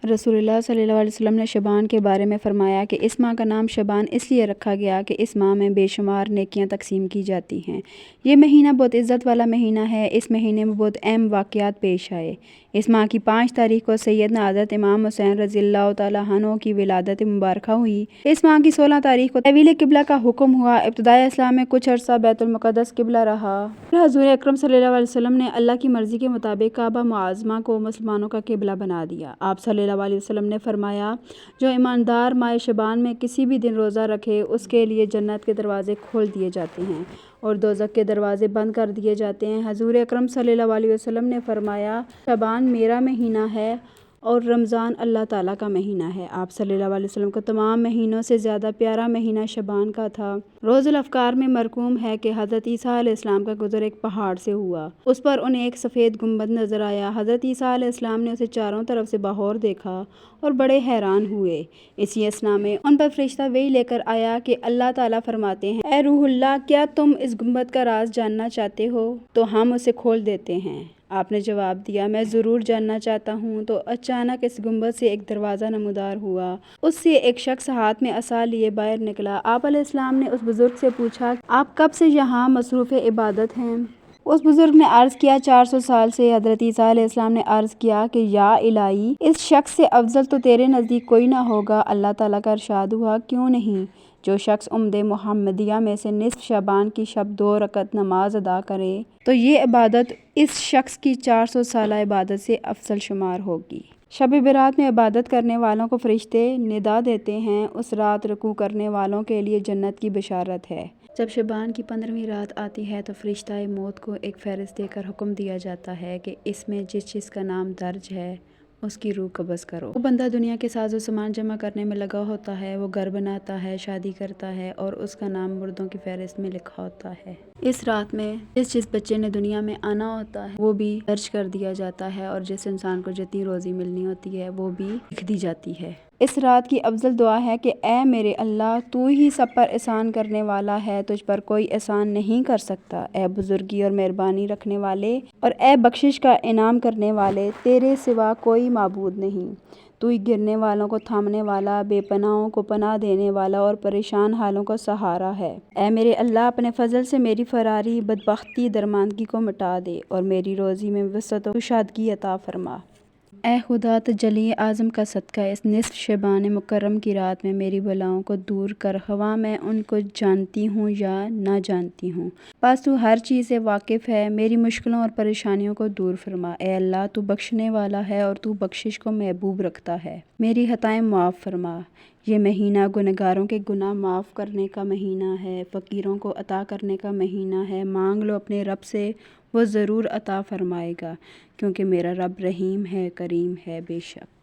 رسول اللہ صلی اللہ علیہ وسلم نے شعبان کے بارے میں فرمایا کہ اس ماہ کا نام شعبان اس لیے رکھا گیا کہ اس ماہ میں بے شمار نیکیاں تقسیم کی جاتی ہیں۔ یہ مہینہ بہت عزت والا مہینہ ہے۔ اس مہینے میں بہت اہم واقعات پیش آئے۔ اس ماہ کی 5 تاریخ کو سیدنا حضرت امام حسین رضی اللہ تعالیٰ عنہ کی ولادت مبارکہ ہوئی۔ اس ماہ کی 16 تاریخ کو تحویل قبلہ کا حکم ہوا۔ ابتدائے اسلام میں کچھ عرصہ بیت المقدس قبلہ رہا۔ پھر حضور اکرم صلی اللہ علیہ وسلم نے اللہ کی مرضی کے مطابق کعبہ معظمہ کو مسلمانوں کا قبلہ بنا دیا۔ آپ صلی اللہ علیہ وسلم نے فرمایا، جو ایماندار ماہ شعبان میں کسی بھی دن روزہ رکھے اس کے لیے جنت کے دروازے کھول دیے جاتے ہیں اور دوزخ کے دروازے بند کر دیے جاتے ہیں۔ حضور اکرم صلی اللہ علیہ وسلم نے فرمایا، شعبان میرا مہینہ ہے اور رمضان اللہ تعالیٰ کا مہینہ ہے۔ آپ صلی اللہ علیہ وسلم کو تمام مہینوں سے زیادہ پیارا مہینہ شعبان کا تھا۔ روز الافکار میں مرقوم ہے کہ حضرت عیسیٰ علیہ السلام کا گزر ایک پہاڑ سے ہوا۔ اس پر انہیں ایک سفید گنبد نظر آیا۔ حضرت عیسیٰ علیہ السلام نے اسے چاروں طرف سے باہور دیکھا اور بڑے حیران ہوئے۔ اسی اثنا میں ان پر فرشتہ وحی لے کر آیا کہ اللہ تعالیٰ فرماتے ہیں، اے روح اللہ، کیا تم اس گنبد کا راز جاننا چاہتے ہو تو ہم اسے کھول دیتے ہیں۔ آپ نے جواب دیا، میں ضرور جاننا چاہتا ہوں۔ تو اچانک اس گنبد سے ایک دروازہ نمودار ہوا۔ اس سے ایک شخص ہاتھ میں عصا لیے باہر نکلا۔ آپ علیہ السلام نے اس بزرگ سے پوچھا، آپ کب سے یہاں مصروف عبادت ہیں؟ اس بزرگ نے عرض کیا، 400 سال سے۔ حضرت عیسیٰ علیہ السلام نے عرض کیا کہ یا الہی، اس شخص سے افضل تو تیرے نزدیک کوئی نہ ہوگا۔ اللہ تعالیٰ کا ارشاد ہوا، کیوں نہیں؟ جو شخص امت محمدیہ میں سے نصف شعبان کی شب 2 رکعت نماز ادا کرے تو یہ عبادت اس شخص کی 400 سالہ عبادت سے افضل شمار ہوگی۔ شب برات میں عبادت کرنے والوں کو فرشتے ندا دیتے ہیں، اس رات رکوع کرنے والوں کے لیے جنت کی بشارت ہے۔ جب شعبان کی 15ویں رات آتی ہے تو فرشتہ موت کو ایک فہرست دے کر حکم دیا جاتا ہے کہ اس میں جس کا نام درج ہے اس کی روح قبض کرو۔ وہ بندہ دنیا کے ساز و سامان جمع کرنے میں لگا ہوتا ہے، وہ گھر بناتا ہے، شادی کرتا ہے اور اس کا نام مردوں کی فہرست میں لکھا ہوتا ہے۔ اس رات میں جس بچے نے دنیا میں آنا ہوتا ہے وہ بھی درج کر دیا جاتا ہے اور جس انسان کو جتنی روزی ملنی ہوتی ہے وہ بھی لکھ دی جاتی ہے۔ اس رات کی افضل دعا ہے کہ اے میرے اللہ، تو ہی سب پر احسان کرنے والا ہے، تجھ پر کوئی احسان نہیں کر سکتا۔ اے بزرگی اور مہربانی رکھنے والے اور اے بخشش کا انعام کرنے والے، تیرے سوا کوئی معبود نہیں۔ تو ہی گرنے والوں کو تھامنے والا، بے پناہوں کو پناہ دینے والا اور پریشان حالوں کو سہارا ہے۔ اے میرے اللہ، اپنے فضل سے میری فراری، بدبختی، درماندگی کو مٹا دے اور میری روزی میں وسعت و کشادگی عطا فرما۔ اے خدا، تجلی اعظم کا صدقہ اس نصف شعبان مکرم کی رات میں میری بلاؤں کو دور کر، خواہ میں ان کو جانتی ہوں یا نہ جانتی ہوں، بس تو ہر چیز سے واقف ہے۔ میری مشکلوں اور پریشانیوں کو دور فرما۔ اے اللہ، تو بخشنے والا ہے اور تو بخشش کو محبوب رکھتا ہے۔ میری خطائیں معاف فرما۔ یہ مہینہ گنہگاروں کے گناہ معاف کرنے کا مہینہ ہے، فقیروں کو عطا کرنے کا مہینہ ہے۔ مانگ لو اپنے رب سے، وہ ضرور عطا فرمائے گا، کیونکہ میرا رب رحیم ہے، کریم ہے بے شک۔